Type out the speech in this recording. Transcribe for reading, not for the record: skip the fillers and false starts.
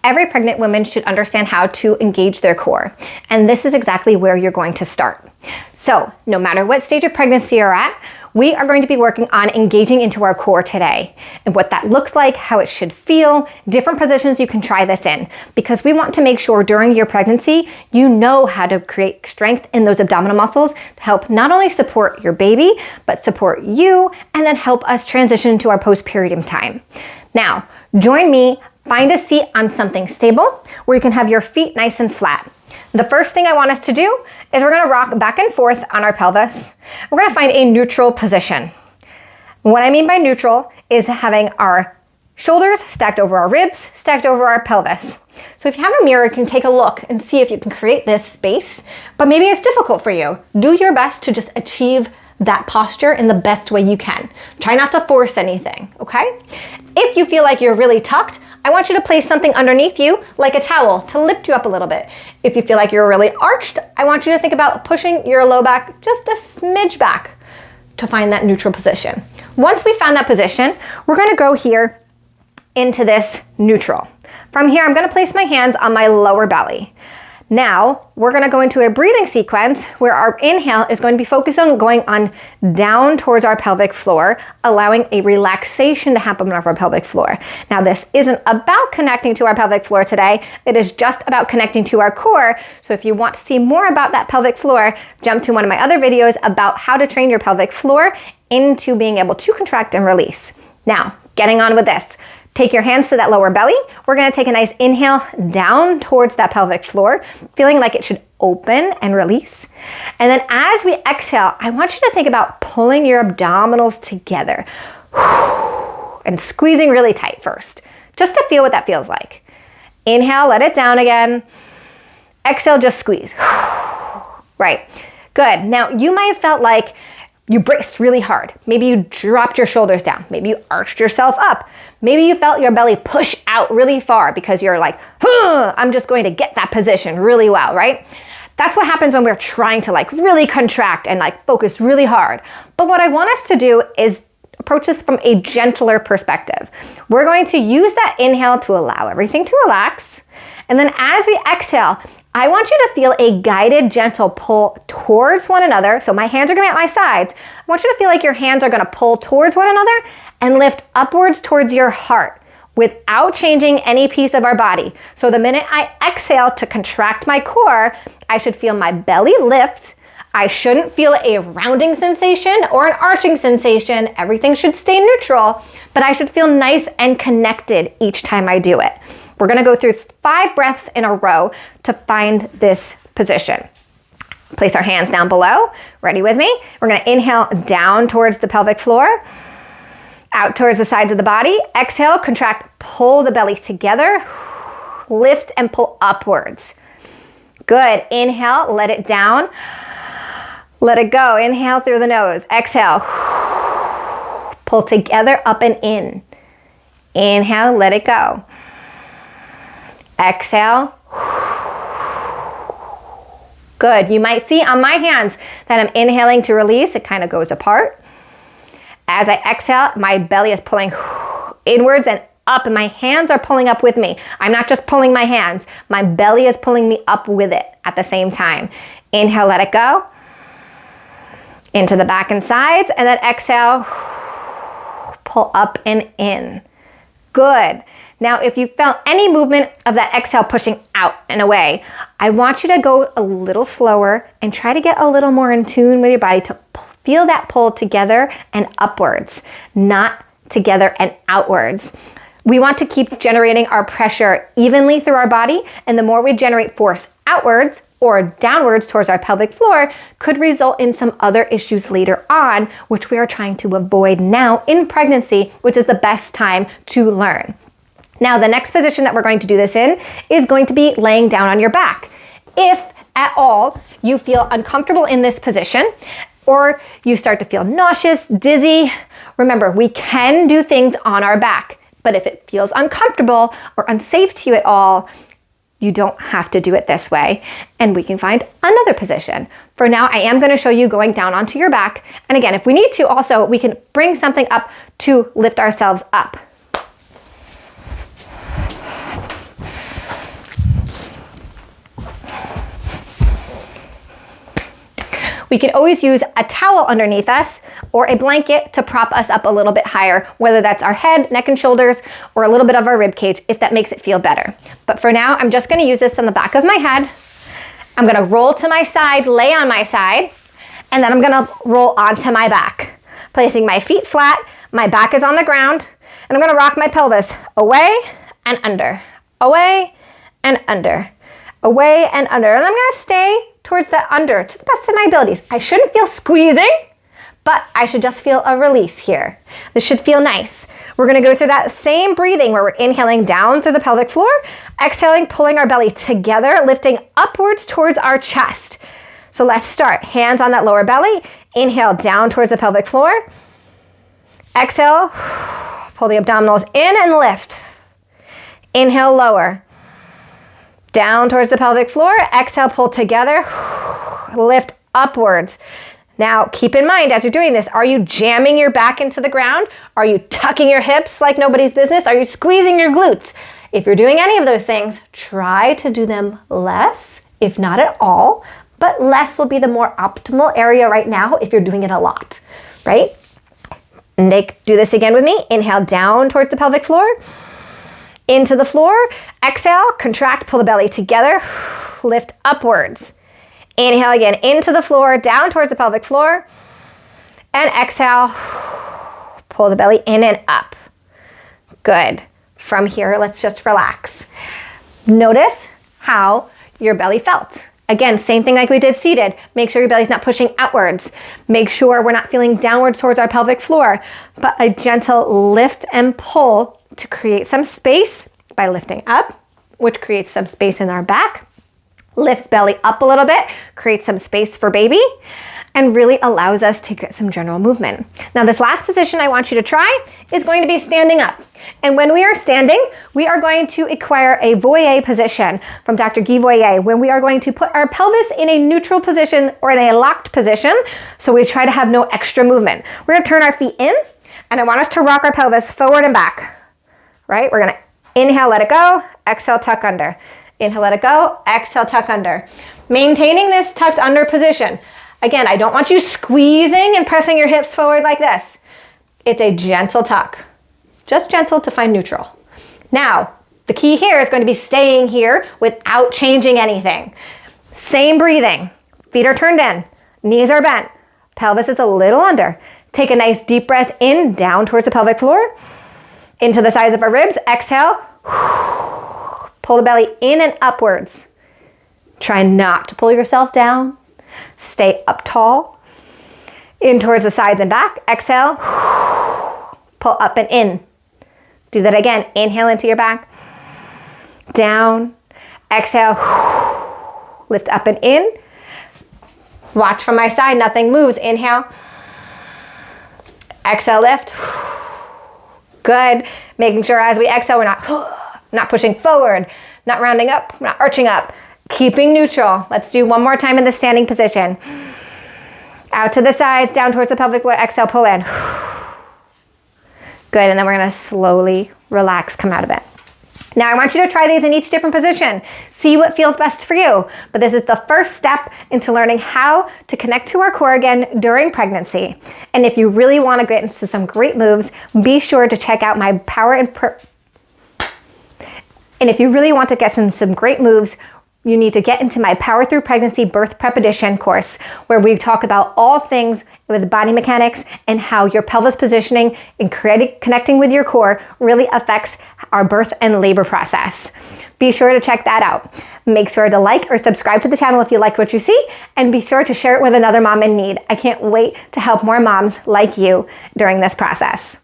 every pregnant woman should understand how to engage their core. And this is exactly where you're going to start. So no matter what stage of pregnancy you're at, we are going to be working on engaging into our core today and what that looks like, how it should feel, different positions you can try this in, because we want to make sure during your pregnancy, you know how to create strength in those abdominal muscles to help not only support your baby, but support you and then help us transition into our postpartum time. Now, join me, find a seat on something stable where you can have your feet nice and flat. The first thing I want us to do is we're gonna rock back and forth on our pelvis. We're gonna find a neutral position. What I mean by neutral is having our shoulders stacked over our ribs, stacked over our pelvis. So if you have a mirror, you can take a look and see if you can create this space, but maybe it's difficult for you. Do your best to just achieve that posture in the best way you can. Try not to force anything, okay? If you feel like you're really tucked, I want you to place something underneath you, like a towel, to lift you up a little bit. If you feel like you're really arched, I want you to think about pushing your low back just a smidge back to find that neutral position. Once we found that position, we're gonna go here into this neutral. From here, I'm gonna place my hands on my lower belly. Now, we're gonna go into a breathing sequence where our inhale is going to be focused on going on down towards our pelvic floor, allowing a relaxation to happen on our pelvic floor. Now, this isn't about connecting to our pelvic floor today. It is just about connecting to our core. So if you want to see more about that pelvic floor, jump to one of my other videos about how to train your pelvic floor into being able to contract and release. Now, getting on with this. Take your hands to that lower belly. We're gonna take a nice inhale down towards that pelvic floor, feeling like it should open and release. And then as we exhale, I want you to think about pulling your abdominals together and squeezing really tight first, just to feel what that feels like. Inhale, let it down again. Exhale, just squeeze. Right, good. Now you might have felt like you braced really hard. Maybe you dropped your shoulders down. Maybe you arched yourself up. Maybe you felt your belly push out really far because you're like, I'm just going to get that position really well, right? That's what happens when we're trying to like really contract and like focus really hard. But what I want us to do is approach this from a gentler perspective. We're going to use that inhale to allow everything to relax. And then as we exhale, I want you to feel a guided, gentle pull towards one another. So my hands are gonna be at my sides. I want you to feel like your hands are gonna pull towards one another and lift upwards towards your heart without changing any piece of our body. So the minute I exhale to contract my core, I should feel my belly lift. I shouldn't feel a rounding sensation or an arching sensation. Everything should stay neutral, but I should feel nice and connected each time I do it. We're gonna go through 5 breaths in a row to find this position. Place our hands down below. Ready with me? We're gonna inhale down towards the pelvic floor, out towards the sides of the body. Exhale, contract, pull the belly together, lift and pull upwards. Good, inhale, let it down. Let it go, inhale through the nose. Exhale, pull together, up and in. Inhale, let it go. Exhale. Good. You might see on my hands that I'm inhaling to release. It kind of goes apart. As I exhale, my belly is pulling inwards and up, and my hands are pulling up with me. I'm not just pulling my hands. My belly is pulling me up with it at the same time. Inhale, let it go. Into the back and sides, and then exhale, pull up and in. Good. Now, if you felt any movement of that exhale pushing out and away, I want you to go a little slower and try to get a little more in tune with your body to feel that pull together and upwards, not together and outwards. We want to keep generating our pressure evenly through our body, and the more we generate force outwards or downwards towards our pelvic floor could result in some other issues later on, which we are trying to avoid now in pregnancy, which is the best time to learn. Now, the next position that we're going to do this in is going to be laying down on your back. If at all you feel uncomfortable in this position, or you start to feel nauseous, dizzy, remember, we can do things on our back, but if it feels uncomfortable or unsafe to you at all, you don't have to do it this way, and we can find another position. For now, I am going to show you going down onto your back. And again, if we need to also, we can bring something up to lift ourselves up. We can always use a towel underneath us or a blanket to prop us up a little bit higher, whether that's our head, neck and shoulders, or a little bit of our rib cage, if that makes it feel better. But for now, I'm just gonna use this on the back of my head. I'm gonna roll to my side, lay on my side, and then I'm gonna roll onto my back, placing my feet flat, my back is on the ground, and I'm gonna rock my pelvis away and under, away and under, away and under. And I'm gonna stay towards the under to the best of my abilities. I shouldn't feel squeezing, but I should just feel a release here. This should feel nice. We're gonna go through that same breathing where we're inhaling down through the pelvic floor, exhaling, pulling our belly together, lifting upwards towards our chest. So let's start. Hands on that lower belly. Inhale down towards the pelvic floor. Exhale, pull the abdominals in and lift. Inhale, lower. Down towards the pelvic floor. Exhale, pull together. Lift upwards. Now, keep in mind as you're doing this, are you jamming your back into the ground? Are you tucking your hips like nobody's business? Are you squeezing your glutes? If you're doing any of those things, try to do them less, if not at all, but less will be the more optimal area right now if you're doing it a lot, right? Do this again with me. Inhale down towards the pelvic floor, into the floor. Exhale, contract, pull the belly together, lift upwards. Inhale again, into the floor, down towards the pelvic floor. And exhale, pull the belly in and up. Good. From here, let's just relax. Notice how your belly felt. Again, same thing like we did seated. Make sure your belly's not pushing outwards. Make sure we're not feeling downwards towards our pelvic floor, but a gentle lift and pull to create some space by lifting up, which creates some space in our back. Lifts belly up a little bit, creates some space for baby, and really allows us to get some general movement. Now, this last position I want you to try is going to be standing up. And when we are standing, we are going to acquire a voyer position from Dr. Guy Voyer, when we are going to put our pelvis in a neutral position or in a locked position, so we try to have no extra movement. We're gonna turn our feet in, and I want us to rock our pelvis forward and back, right? We're gonna inhale, let it go, exhale, tuck under. Inhale, let it go, exhale, tuck under. Maintaining this tucked under position. Again, I don't want you squeezing and pressing your hips forward like this. It's a gentle tuck. Just gentle to find neutral. Now, the key here is going to be staying here without changing anything. Same breathing. Feet are turned in, knees are bent, pelvis is a little under. Take a nice deep breath in, down towards the pelvic floor, into the sides of our ribs. Exhale, pull the belly in and upwards. Try not to pull yourself down. Stay up tall, in towards the sides and back. Exhale, pull up and in. Do that again. Inhale into your back, down, exhale, lift up and in. Watch from my side, nothing moves. Inhale, exhale, lift. Good. Making sure as we exhale, we're not pushing forward, not rounding up, not arching up. Keeping neutral. Let's do one more time in the standing position. Out to the sides, down towards the pelvic floor. Exhale, pull in. Good, and then we're gonna slowly relax, come out of it. Now I want you to try these in each different position. See what feels best for you. But this is the first step into learning how to connect to our core again during pregnancy. And if you really wanna get into some great moves, be sure to check out my And if you really want to get some great moves, you need to get into my Power Through Pregnancy Birth Prep Edition course, where we talk about all things with body mechanics and how your pelvis positioning and connecting with your core really affects our birth and labor process. Be sure to check that out. Make sure to like or subscribe to the channel if you like what you see, and be sure to share it with another mom in need. I can't wait to help more moms like you during this process.